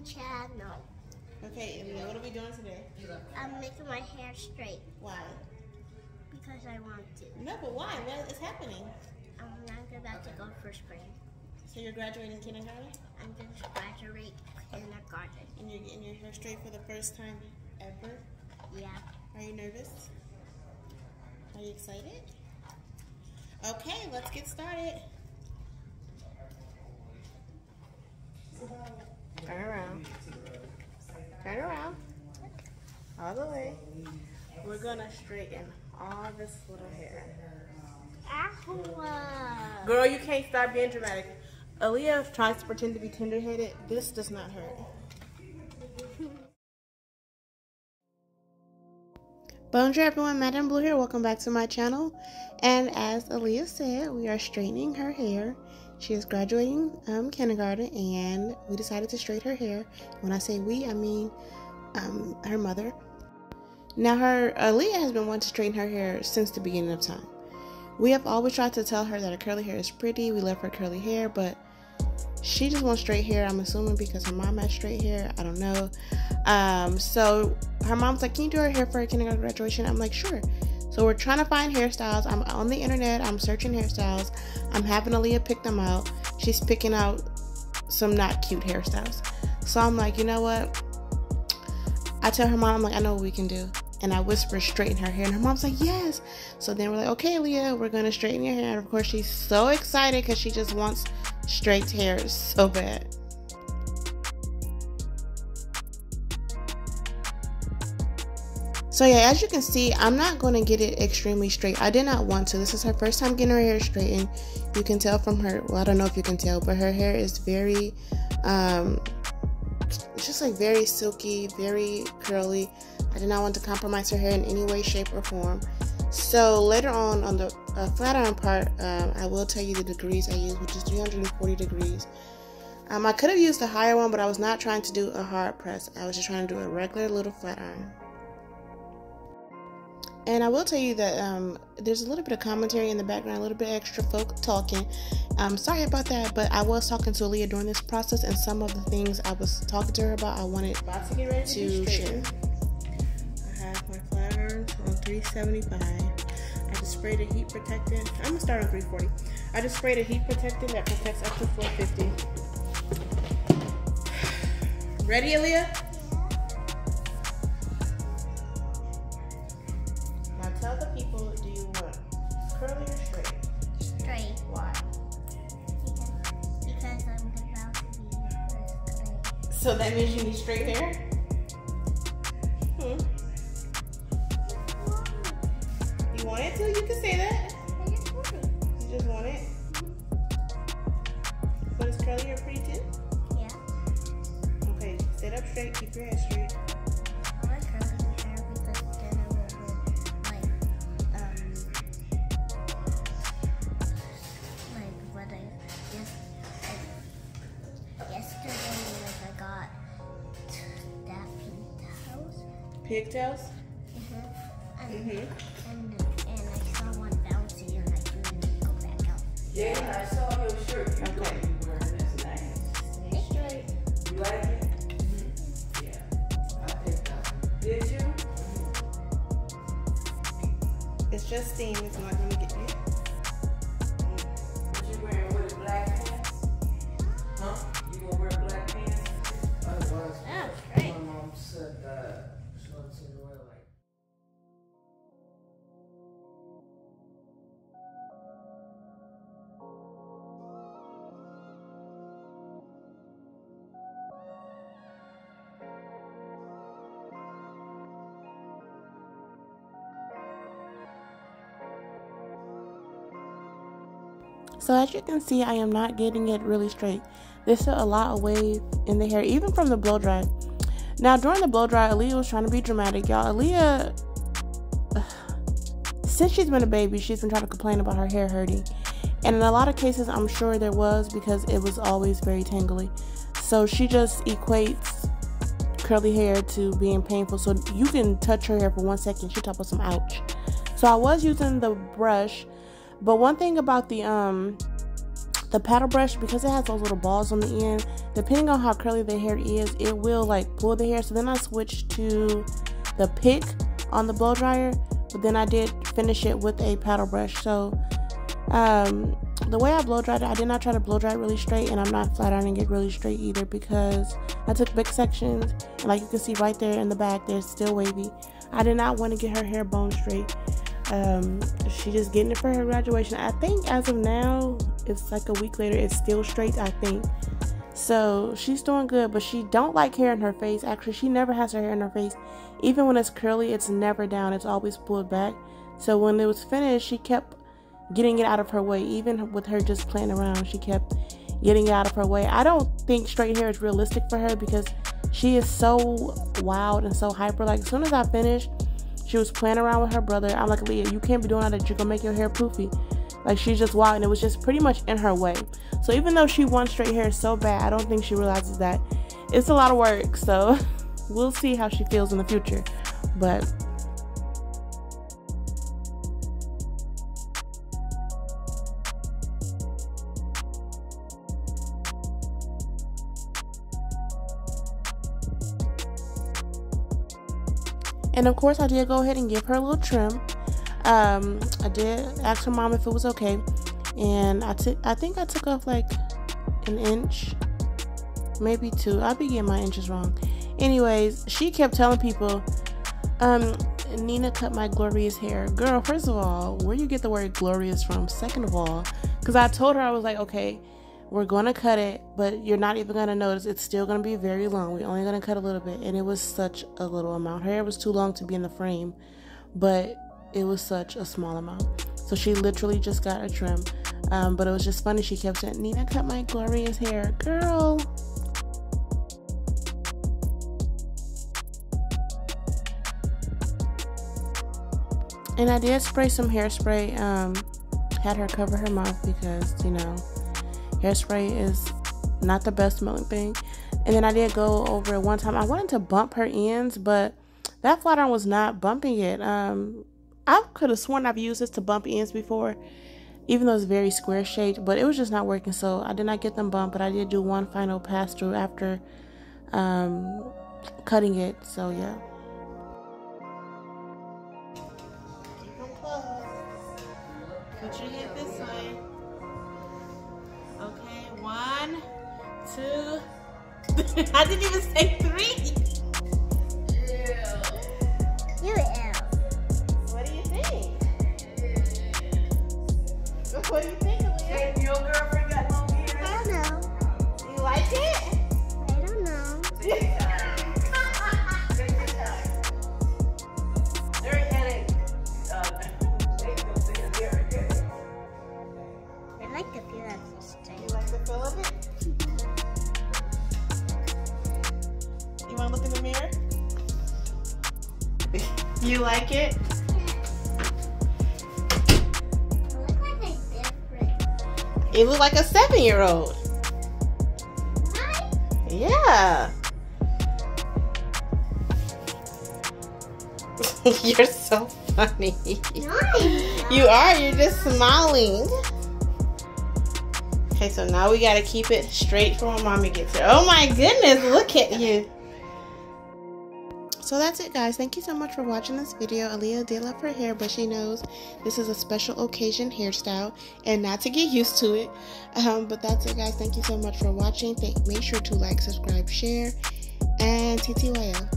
channel. Okay, Aaliyah, what are we doing today? I'm making my hair straight. Why? Because I want to. No, but why? What is happening? I'm not about to go first grade. So you're graduating kindergarten? I'm going to graduate kindergarten. And you're getting your hair straight for the first time ever? Yeah. Are you nervous? Are you excited? Okay, let's get started. Turn around. Turn around. All the way. We're gonna straighten all this little hair. Ow. Girl, you can't stop being dramatic. Aaliyah tries to pretend to be tender-headed. This does not hurt. Bonjour everyone, Madam Blue here. Welcome back to my channel. And as Aaliyah said, we are straightening her hair. She is graduating kindergarten, and we decided to straighten her hair. When I say we, I mean her mother. Now, Aaliyah has been wanting to straighten her hair since the beginning of time. We have always tried to tell her that her curly hair is pretty. We love her curly hair, but she just wants straight hair. I'm assuming because her mom has straight hair. I don't know. So her mom's like, can you do her hair for her kindergarten graduation? I'm like, sure. So we're trying to find hairstyles. I'm on the internet. I'm searching hairstyles. I'm having Aaliyah pick them out. She's picking out some not cute hairstyles. So I'm like, you know what? I tell her mom, I'm like, I know what we can do. And I whisper, straighten her hair. And her mom's like, yes. So then we're like, okay, Aaliyah, we're going to straighten your hair. And of course, she's so excited because she just wants straight hair so bad. So yeah, as you can see, I'm not going to get it extremely straight. I did not want to. This is her first time getting her hair straightened. You can tell from her, well, I don't know if you can tell, but her hair is very, just like very silky, very curly. I did not want to compromise her hair in any way, shape, or form. So later on the flat iron part, I will tell you the degrees I used, which is 340 degrees. I could have used a higher one, but I was not trying to do a hard press. I was just trying to do a regular little flat iron. And I will tell you that there's a little bit of commentary in the background, a little bit extra folk talking. Sorry about that, but I was talking to Aaliyah during this process, and some of the things I was talking to her about, I wanted to share. I have my flat irons on 375. I just sprayed a heat protectant. I'm gonna start on 340. I just sprayed a heat protectant that protects up to 450. Ready, Aaliyah? Tell the people, do you want curly or straight? Straight. Why? Because I'm about to be first grade. So that means you need straight hair? You want it to? You can say that. I just want it. You just want it? But is curly hair pretty too? Yeah. Okay, sit up straight, keep your head straight. I like curly hair because then I will pigtails? And I saw one bouncy and I couldn't go back out. Yeah, I saw your shirt. You Okay. You wearing this nice. Stay straight. You like it? Yeah. I picked up. Did you? It's just steam, it's not gonna get you. What you wearing with it, black pants? Huh? You gonna wear black pants? I was. Oh, great. My mom said that. Shorts and wear like. So as you can see, I am not getting it really straight. There's still a lot of wave in the hair, even from the blow dry. Now during the blow dry, Aaliyah was trying to be dramatic, y'all. Aaliyah, since she's been a baby, she's been trying to complain about her hair hurting. And in a lot of cases, I'm sure there was, because it was always very tangly. So she just equates curly hair to being painful. So you can touch her hair for 1 second, she'll talk about some ouch. So I was using the brush, but one thing about the the paddle brush, because it has those little balls on the end, depending on how curly the hair is, it will like pull the hair. So then I switched to the pick on the blow dryer, but then I did finish it with a paddle brush. So the way I blow dried it, I did not try to blow dry it really straight, and I'm not flat ironing it really straight either, because I took big sections, and like you can see right there in the back, there's still wavy. I did not want to get her hair bone straight. She just getting it for her graduation. I think as of now, it's like a week later, it's still straight, I think. So she's doing good, but she don't like hair in her face. Actually, she never has her hair in her face. Even when it's curly, it's never down, it's always pulled back. So when it was finished, she kept getting it out of her way. Even with her just playing around, she kept getting it out of her way. I don't think straight hair is realistic for her, because she is so wild and so hyper. Like, as soon as I finished, she was playing around with her brother. I'm like, Leah, you can't be doing that. You're gonna make your hair poofy. Like, she's just wild, and it was just pretty much in her way. So even though she wants straight hair so bad, I don't think she realizes that it's a lot of work. So we'll see how she feels in the future. But and of course, I did go ahead and give her a little trim. I did ask her mom if it was okay, and I think I took off like an inch, maybe 2. I'll be getting my inches wrong. Anyways, she kept telling people, Nina cut my glorious hair. Girl, first of all, where you get the word glorious from? Second of all, because I told her, I was like, okay, we're gonna cut it, but you're not even gonna notice. It's still gonna be very long. We're only gonna cut a little bit. And it was such a little amount. Her hair was too long to be in the frame, but it was such a small amount. So she literally just got a trim. But it was just funny. She kept saying, Nina cut my glorious hair. Girl. And I did spray some hairspray. Had her cover her mouth, because, you know, hairspray is not the best smelling thing. And then I did go over it one time. I wanted to bump her ends, but that flat iron was not bumping it. I could have sworn I've used this to bump ends before, even though it's very square shaped, but it was just not working. So I did not get them bumped, but I did do one final pass through after cutting it. So yeah. Put your head this way. Okay, 1, 2. I didn't even say 3. You am. What do you think? What do you think, Aaliyah? Hey, your girlfriend got long hair? I don't know. You like it? I don't know. Take your time. Take your time. There ain't any. I like the feel of this thing. You like the feel of it? You want to look in the mirror? You like it? It looks like it's different. You look like a 7-year-old. Right? Yeah. You're so funny. No, I'm not. You are. You're just smiling. Okay, so now we gotta keep it straight for when mommy gets here. Oh my goodness, look at you. So that's it, guys. Thank you so much for watching this video. Aaliyah did love her hair, but she knows this is a special occasion hairstyle and not to get used to it. But that's it, guys. Thank you so much for watching. Make sure to like, subscribe, share, and TTYL.